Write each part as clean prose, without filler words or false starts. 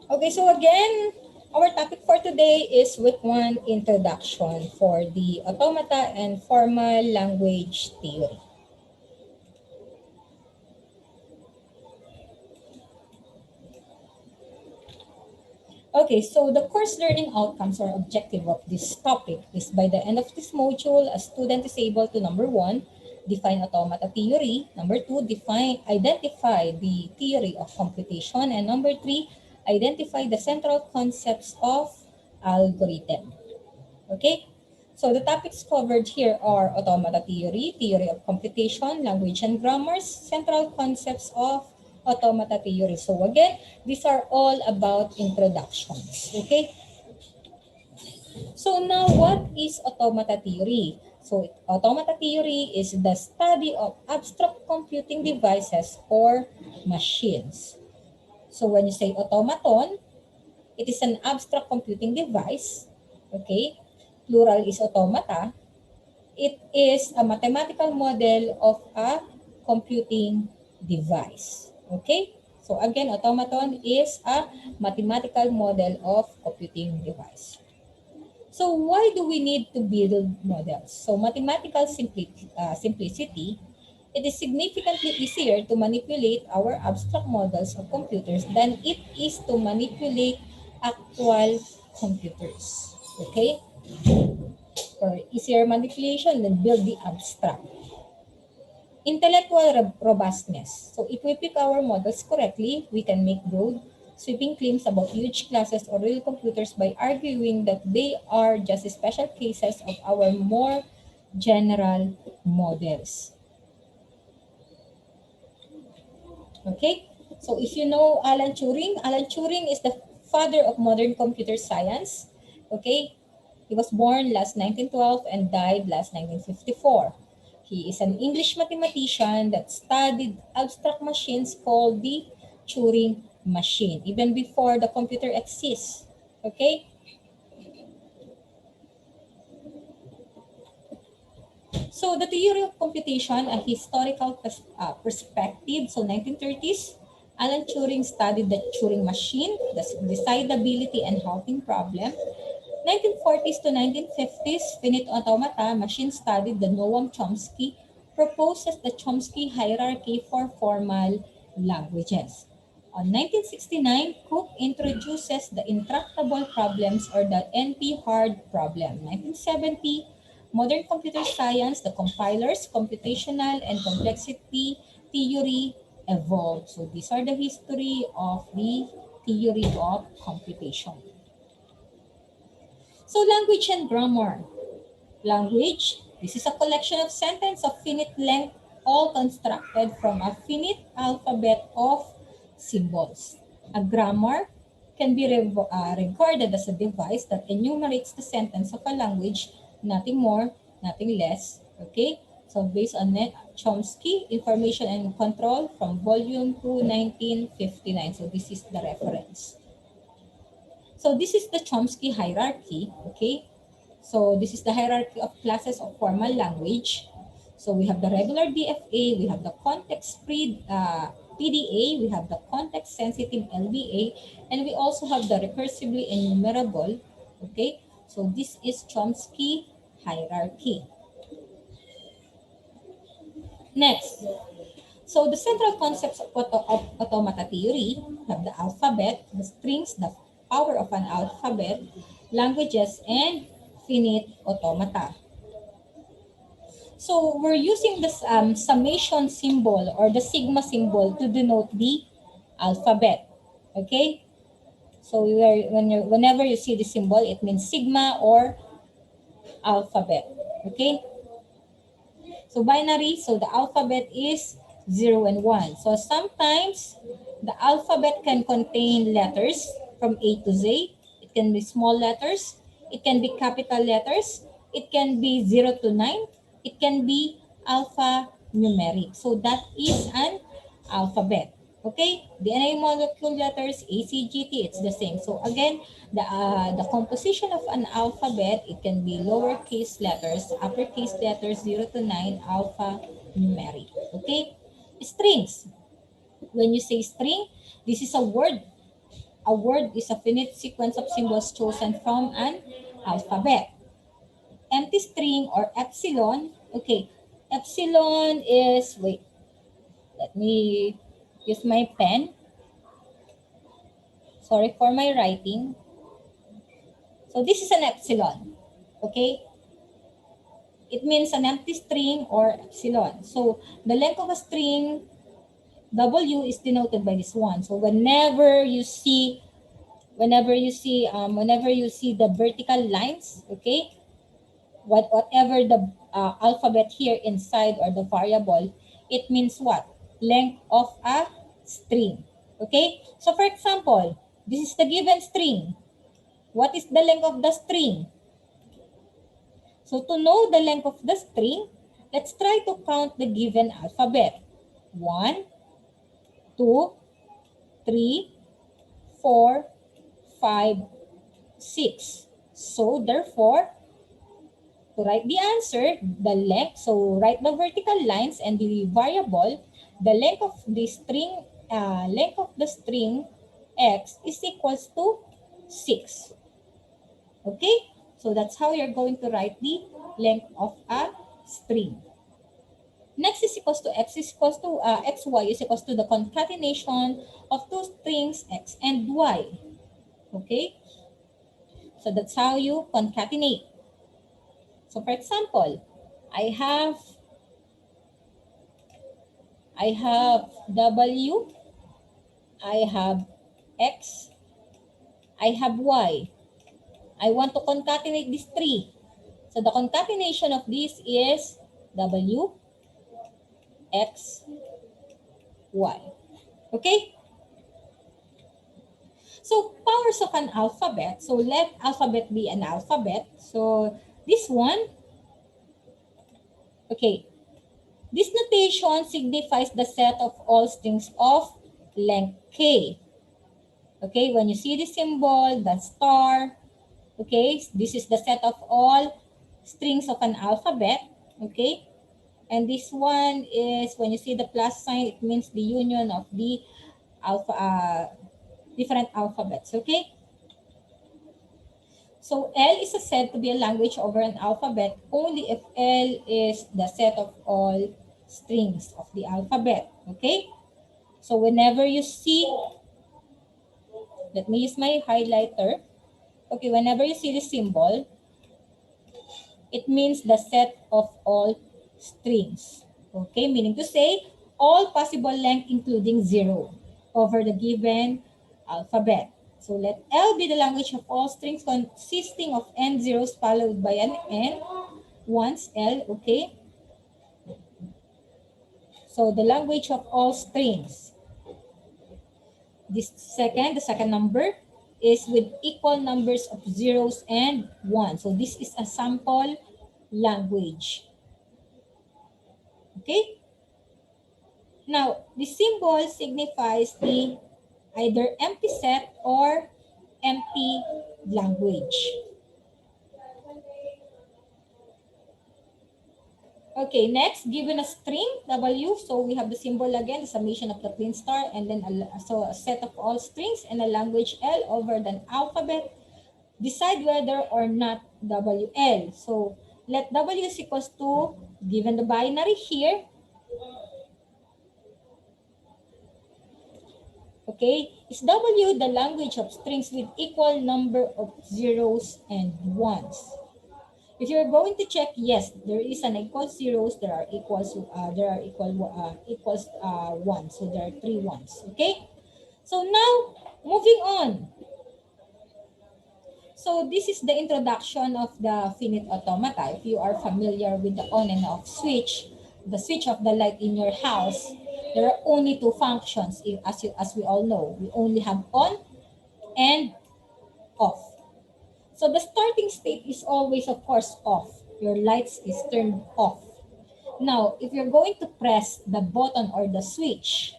Okay, so again, our topic for today is week 1 introduction for the automata and formal language theory. Okay, so the course learning outcomes or objective of this topic is by the end of this module, a student is able to number 1, define automata theory, number 2, identify the theory of computation, and number 3, identify the central concepts of algorithm. Okay, so the topics covered here are automata theory, theory of computation, language and grammars, central concepts of automata theory. So again, these are all about introductions. Okay, so now what is automata theory? So automata theory is the study of abstract computing devices or machines. So when you say automaton, it is an abstract computing device. Okay, plural is automata. It is a mathematical model of a computing device. Okay? So again, automaton is a mathematical model of computing device. So why do we need to build models? So mathematical simplicity, it is significantly easier to manipulate our abstract models of computers than it is to manipulate actual computers. Okay? For easier manipulation than build the abstract. Intellectual robustness. So if we pick our models correctly, we can make broad, sweeping claims about huge classes or real computers by arguing that they are just special cases of our more general models. Okay? So if you know Alan Turing is the father of modern computer science. Okay? He was born last 1912 and died last 1954. He is an English mathematician that studied abstract machines called the Turing machine, even before the computer exists. Okay? So the theory of computation, a historical perspective. So 1930s, Alan Turing studied the Turing machine, the decidability and halting problem. 1940s to 1950s, Finite Automata, machine studied the Noam Chomsky proposes the Chomsky Hierarchy for formal languages. On 1969, Cook introduces the intractable problems or the NP-hard problem. 1970, modern computer science, the compilers, computational and complexity theory evolved. So these are the history of the theory of computation. So language and grammar. Language, this is a collection of sentences of finite length, all constructed from a finite alphabet of symbols. A grammar can be regarded as a device that enumerates the sentence of a language, nothing more, nothing less. Okay? So based on Chomsky, Information and Control from Volume 2, 1959. So this is the reference. So this is the Chomsky hierarchy. Okay? So this is the hierarchy of classes of formal language. So we have the regular DFA, we have the context-free PDA, we have the context-sensitive LBA, and we also have the recursively enumerable. Okay, so this is Chomsky hierarchy. Next, so the central concepts of automata theory have the alphabet, the strings, the power of an alphabet, languages, and finite automata. So we're using this summation symbol or the sigma symbol to denote the alphabet. Okay? So whenever you see the symbol, it means sigma or alphabet. Okay? So binary, so the alphabet is 0 and 1. So sometimes the alphabet can contain letters from A to Z. It can be small letters. It can be capital letters. It can be 0 to 9. It can be alphanumeric. So that is an alphabet. Okay, DNA molecule letters, ACGT, it's the same. So again, the composition of an alphabet, it can be lowercase letters, uppercase letters, 0 to 9, alphanumeric. Okay, strings. When you say string, this is a word a word is a finite sequence of symbols chosen from an alphabet. Empty string or epsilon, okay, epsilon is, wait, let me use my pen. Sorry for my writing. So this is an epsilon, okay? It means an empty string or epsilon. So the length of a string W is denoted by this one. So whenever you see the vertical lines, okay, whatever the alphabet here inside or the variable, it means what? Length of a string. Okay? So for example, this is the given string. What is the length of the string? So to know the length of the string, let's try to count the given alphabet. 1, 2, 3, 4, 5, 6. So therefore, to write the answer, the length, so write the vertical lines and the variable, the length of the string x is equals to 6. Okay? So that's how you're going to write the length of a string. Next is equals to xy is equals to the concatenation of two strings x and y. Okay? So that's how you concatenate. So for example, I have W, I have X, I have Y. I want to concatenate these three. So the concatenation of this is W, X, Y. Okay? So powers of an alphabet. So let alphabet be an alphabet. So this one, okay, this notation signifies the set of all strings of length K. Okay, when you see the symbol, the star, okay, this is the set of all strings of an alphabet, okay? And this one is, when you see the plus sign, it means the union of the different alphabets, okay? So L is said to be a language over an alphabet only if L is the set of all strings of the alphabet, okay? So whenever you see, let me use my highlighter. Okay, whenever you see the symbol, it means the set of all strings. Okay, meaning to say all possible length including 0 over the given alphabet. So let L be the language of all strings consisting of n zeros followed by an n once L, okay? So the language of all strings. The second number is with equal numbers of zeros and ones. So this is a sample language. Okay? Now, the symbol signifies the either empty set or empty language. Okay, next, given a string W, so we have the symbol again, the summation of the twin star, and then a set of all strings and a language L over the alphabet. Decide whether or not WL. So let W is equals to, given the binary here, okay, is W the language of strings with equal number of zeros and ones? If you're going to check, yes, there is an equal zeros, there are equals ones, so there are 3 ones, okay? So now, moving on. So this is the introduction of the finite automata. If you are familiar with the on and off switch, the switch of the light in your house, there are only two functions, as we all know. We only have on and off. So the starting state is always, of course, off. Your lights is turned off. Now, if you're going to press the button or the switch,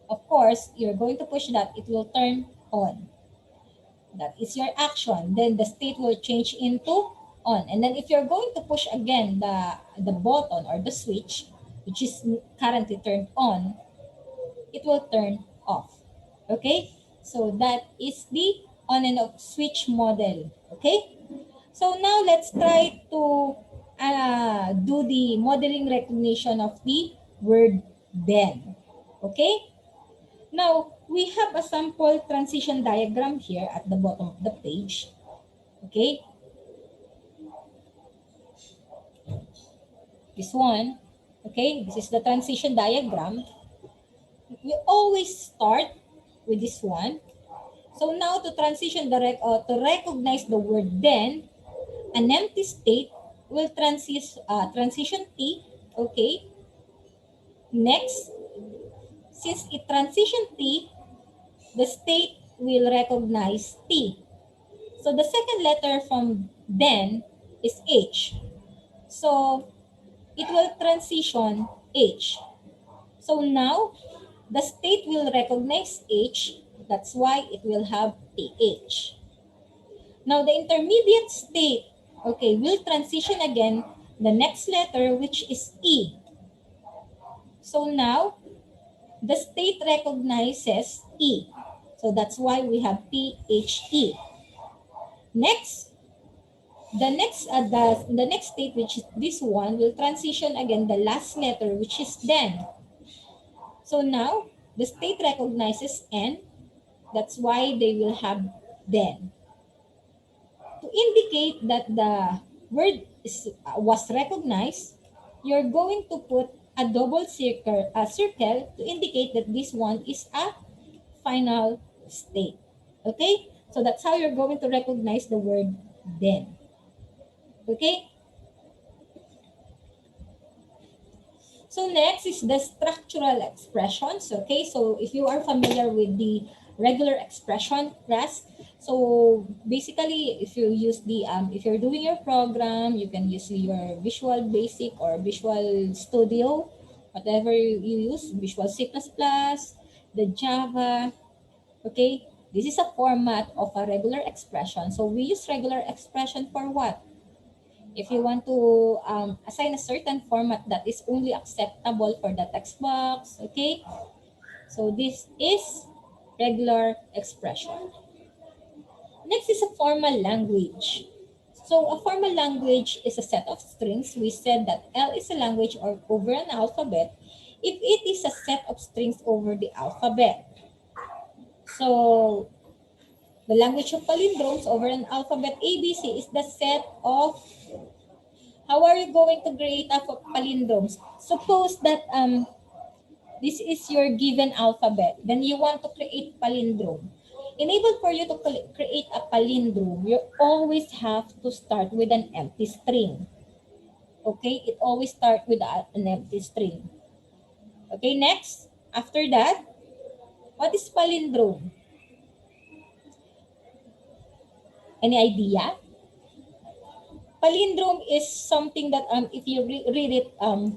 of course, you're going to push that, it will turn on. That is your action. Then the state will change into on. And then if you're going to push again the button or the switch, which is currently turned on, it will turn off. Okay? So that is the on and off switch model. Okay? So now let's try to do the modeling recognition of the word then. Okay? Now, we have a sample transition diagram here at the bottom of the page. Okay? This one. Okay? This is the transition diagram. We always start with this one. So now to transition to recognize the word then, an empty state will transition T. Okay? Next, since it transition T, the state will recognize T. So the second letter from then is H. So it will transition H. So now the state will recognize H. That's why it will have TH. Now the intermediate state, okay, will transition again the next letter, which is E. So now the state recognizes E. So that's why we have THE. Next, the next state, which is this one, will transition again the last letter, which is then. So now the state recognizes N. That's why they will have then. To indicate that the word was recognized, you're going to put a circle to indicate that this one is a final state. Okay? So that's how you're going to recognize the word then. Okay? So next is the structural expressions. Okay, so if you are familiar with the regular expression class, so basically if you use the if you're doing your program, you can use your Visual Basic or Visual Studio, whatever you use, Visual C++, the Java. Okay, this is a format of a regular expression. So we use regular expression for what? If you want to assign a certain format that is only acceptable for the text box, okay? So this is regular expression. Next is a formal language. So a formal language is a set of strings. We said that L is a language or over an alphabet if it is a set of strings over the alphabet. So the language of palindromes over an alphabet ABC is the set of. How are you going to create a palindromes? Suppose that this is your given alphabet. Then you want to create palindrome. Enable for you to create a palindrome, you always have to start with an empty string. Okay? It always starts with an empty string. Okay, next. After that, what is palindrome? Any idea? Palindrome is something that if you read it on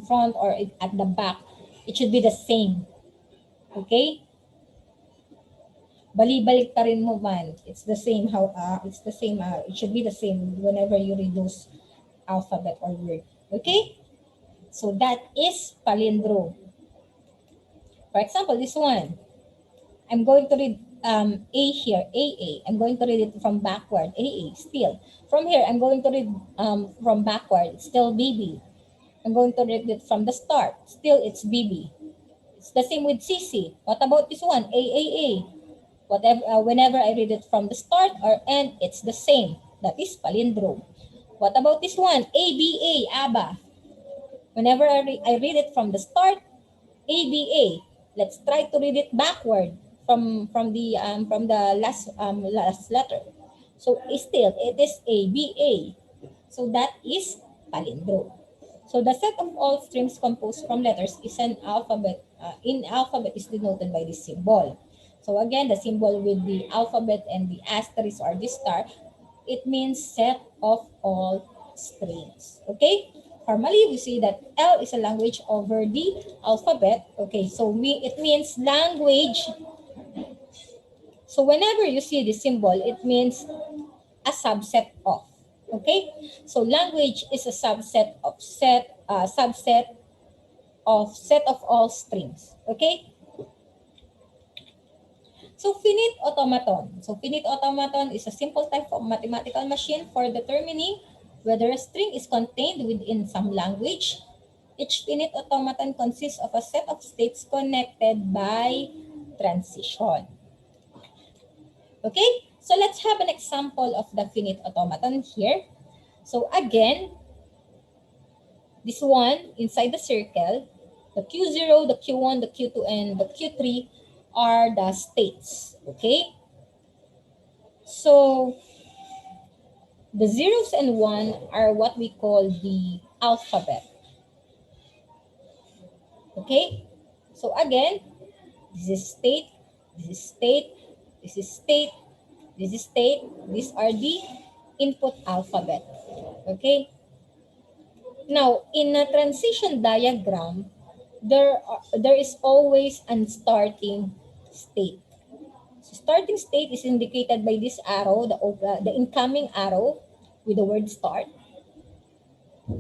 front or at the back, it should be the same. Okay? Bali-balik ta rin mo man. It's the same it should be the same whenever you read those alphabet or word. Okay? So that is palindrome. For example, this one. I'm going to read A here, AA. I'm going to read it from backward, AA, still. From here, I'm going to read from backward, still BB. I'm going to read it from the start, still it's BB. It's the same with CC. What about this one, AAA? Whatever, whenever I read it from the start or end, it's the same. That is palindrome. What about this one, ABA, ABA? Whenever I read it from the start, ABA. Let's try to read it backward from the last letter. So still it is ABA. So that is palindrome. So the set of all strings composed from letters is an alphabet. In alphabet is denoted by this symbol. So again, the symbol with the alphabet and the asterisk or the star, it means set of all strings. Okay? Formally, we say that L is a language over the alphabet. Okay, so it means language. So whenever you see the symbol, it means a subset of. Okay, so language is a subset of set of all strings. Okay, So finite automaton. So finite automaton is a simple type of mathematical machine for determining whether a string is contained within some language. Each finite automaton consists of a set of states connected by transition. Okay, so let's have an example of the finite automaton here. So again, this one inside the circle, the Q0, the Q1, the Q2, and the Q3 are the states. Okay, so the zeros and one are what we call the alphabet. Okay, so again, this is state, this is state, this is state, this is state. These are the input alphabet. Okay, now in a transition diagram, there is always an starting state. So starting state is indicated by this arrow, the incoming arrow with the word start,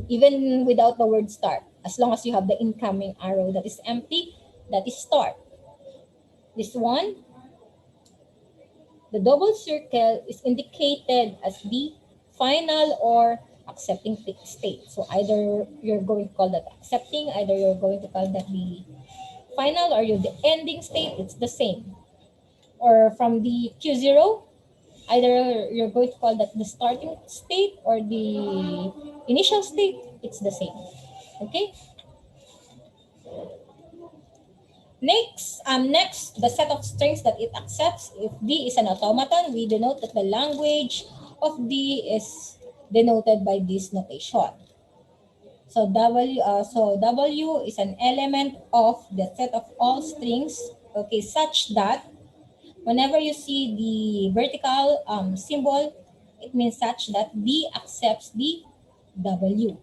even without the word start. As long as you have the incoming arrow that is empty, that is start. This one, the double circle is indicated as the final or accepting state. So either you're going to call that accepting, either you're going to call that the final or the ending state, it's the same. Or from the Q0, either you're going to call that the starting state or the initial state, it's the same. Okay? Next, the set of strings that it accepts. If D is an automaton, we denote that the language of D is denoted by this notation. So W is an element of the set of all strings, okay, such that whenever you see the vertical symbol, it means such that D accepts the W.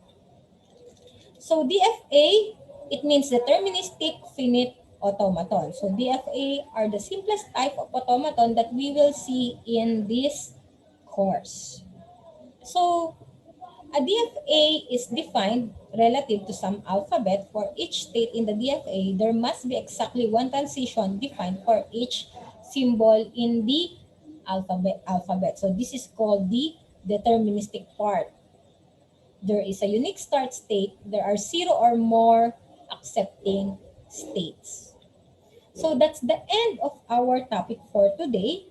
So DFA, it means deterministic finite automaton. So DFA are the simplest type of automaton that we will see in this course. So a DFA is defined relative to some alphabet. For each state in the DFA, there must be exactly one transition defined for each symbol in the alphabet. So this is called the deterministic part. There is a unique start state. There are 0 or more accepting states. So that's the end of our topic for today.